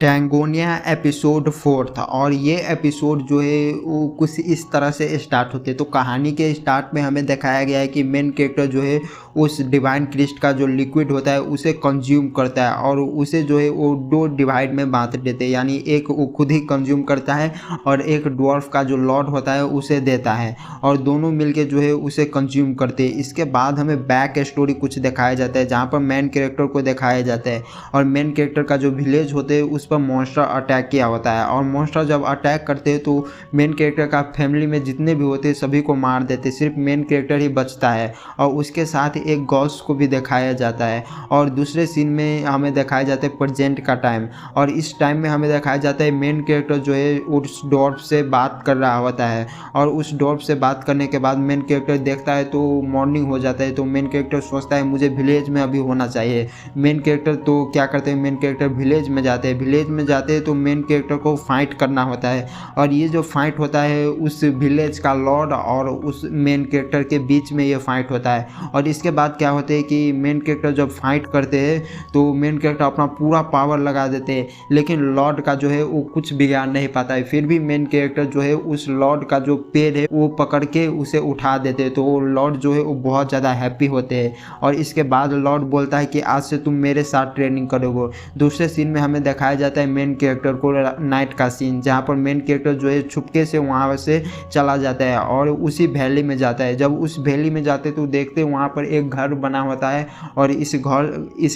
टैंगोनिया episode 4 था और ये एपिसोड जो है वो कुछ इस तरह से स्टार्ट होते हैं। तो कहानी के स्टार्ट में हमें दिखाया गया है कि मेन कैरेक्टर जो है उस डिवाइन क्रिस्ट का जो लिक्विड होता है उसे कंज्यूम करता है और उसे जो है वो दो डिवाइड में बांट देते हैं, यानी एक वो खुद ही कंज्यूम करता है और एक ड्वार्फ का जो लॉर्ड होता है उसे देता है और दोनों मिलके जो है उसे कंज्यूम करते हैं। इसके बाद हमें बैक स्टोरी कुछ दिखाया जाता है जहाँ पर मेन कैरेक्टर को दिखाया जाता है और मेन कैरेक्टर का जो विलेज होते हैं उस पर मॉन्स्टर अटैक किया होता है और मॉन्स्टर जब अटैक करते हैं तो मेन कैरेक्टर का फैमिली में जितने भी होते हैं सभी को मार देते, सिर्फ मेन कैरेक्टर ही बचता है और उसके साथ एक गॉस को भी दिखाया जाता है। और दूसरे सीन में हमें दिखाया जाता है प्रेजेंट का टाइम और इस टाइम में हमें दिखाया जाता है मेन कैरेक्टर जो है उस डॉर्फ से बात कर रहा होता है और उस डॉर्फ से बात करने के बाद मेन कैरेक्टर देखता है तो मॉर्निंग हो जाता है। तो मेन कैरेक्टर सोचता है मुझे विलेज में अभी होना चाहिए। मेन कैरेक्टर तो क्या करते हैं, मेन कैरेक्टर विलेज में जाते हैं। विलेज में जाते हैं तो मेन कैरेक्टर को फाइट करना होता है और ये जो फाइट होता है उस विलेज का लॉर्ड और उस मेन कैरेक्टर के बीच में ये फाइट होता है। और इसके बाद क्या होता है कि मेन कैरेक्टर जब फाइट करते हैं तो मेन कैरेक्टर अपना पूरा पावर लगा देते हैं, लेकिन लॉर्ड का जो है वो कुछ बिगाड़ नहीं पाता है। फिर भी मेन कैरेक्टर जो है उस लॉर्ड का जो पेड़ है वो पकड़ के उसे उठा देते हैं। तो वो लॉर्ड जो है वो बहुत ज़्यादा हैप्पी होते हैं और इसके बाद लॉर्ड बोलता है कि आज से तुम मेरे साथ ट्रेनिंग करोगे। दूसरे सीन में हमें दिखाया जाता है मेन कैरेक्टर को नाइट का सीन, जहाँ पर मेन कैरेक्टर जो है छुपके से वहाँ से चला जाता है और उसी वैली में जाता है। जब उस वैली में जाते तो देखते वहाँ पर एक घर बना होता है और इस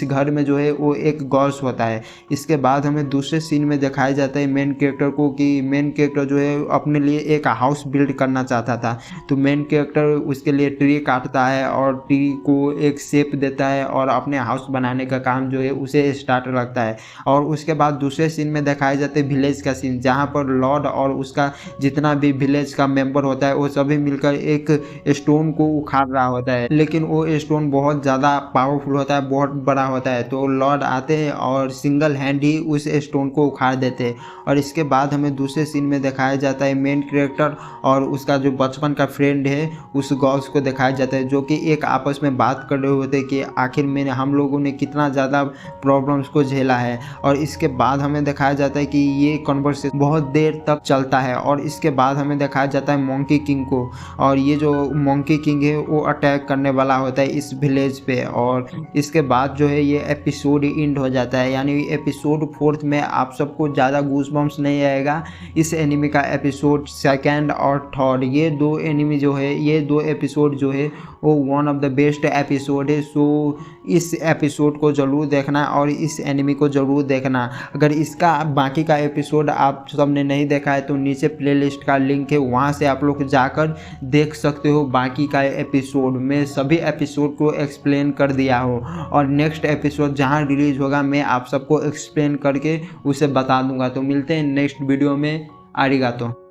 घर में जो है वो एक गॉस होता है। इसके बाद हमें दूसरे सीन में दिखाया जाता है मेन कैरेक्टर को कि मेन कैरेक्टर जो है अपने लिए एक हाउस बिल्ड करना चाहता था। तो मेन कैरेक्टर उसके लिए ट्री काटता है और ट्री को एक शेप देता है और अपने हाउस बनाने का काम जो है उसे स्टार्ट रखता है। और उसके बाद दूसरे सीन में दिखाए जाते हैं विलेज का सीन, जहाँ पर लॉर्ड और उसका जितना भी विलेज का मेंबर होता है वो सभी मिलकर एक स्टोन को उखाड़ रहा होता है, लेकिन वो स्टोन बहुत ज़्यादा पावरफुल होता है, बहुत बड़ा होता है। तो लॉर्ड आते हैं और सिंगल हैंड ही उस स्टोन को उखाड़ देते हैं। और इसके बाद हमें दूसरे सीन में दिखाया जाता है मेन कैरेक्टर और उसका जो बचपन का फ्रेंड है उस गॉस को दिखाया जाता है, जो कि एक आपस में बात कर रहे होते हैं कि आखिर में हम लोगों ने कितना ज़्यादा प्रॉब्लम्स को झेला है। और इसके बाद हमें दिखाया जाता है कि ये कन्वर्सेशन बहुत देर तक चलता है और इसके बाद हमें दिखाया जाता है मंकी किंग को, और ये जो मंकी किंग है वो अटैक करने वाला होता है इस विलेज पे। और इसके बाद जो है ये एपिसोड एंड हो जाता है, यानी एपिसोड 4 में आप सबको ज़्यादा गूज़बम्प्स नहीं आएगा। इस एनिमे का एपिसोड 2nd और 3rd ये दो एनिमे जो है, ये दो एपिसोड जो है वो one of the best episode है। सो इस एपिसोड को ज़रूर देखना और इस एनिमे को ज़रूर देखना। अगर इसका बाकी का एपिसोड आप सबने नहीं देखा है तो नीचे प्लेलिस्ट का लिंक है, वहाँ से आप लोग जाकर देख सकते हो बाकी का एपिसोड। मैं सभी एपिसोड को एक्सप्लेन कर दिया हो और नेक्स्ट एपिसोड जहाँ रिलीज़ होगा मैं आप सबको एक्सप्लेन करके उसे बता दूंगा। तो मिलते हैं नेक्स्ट वीडियो में। आरिगातो।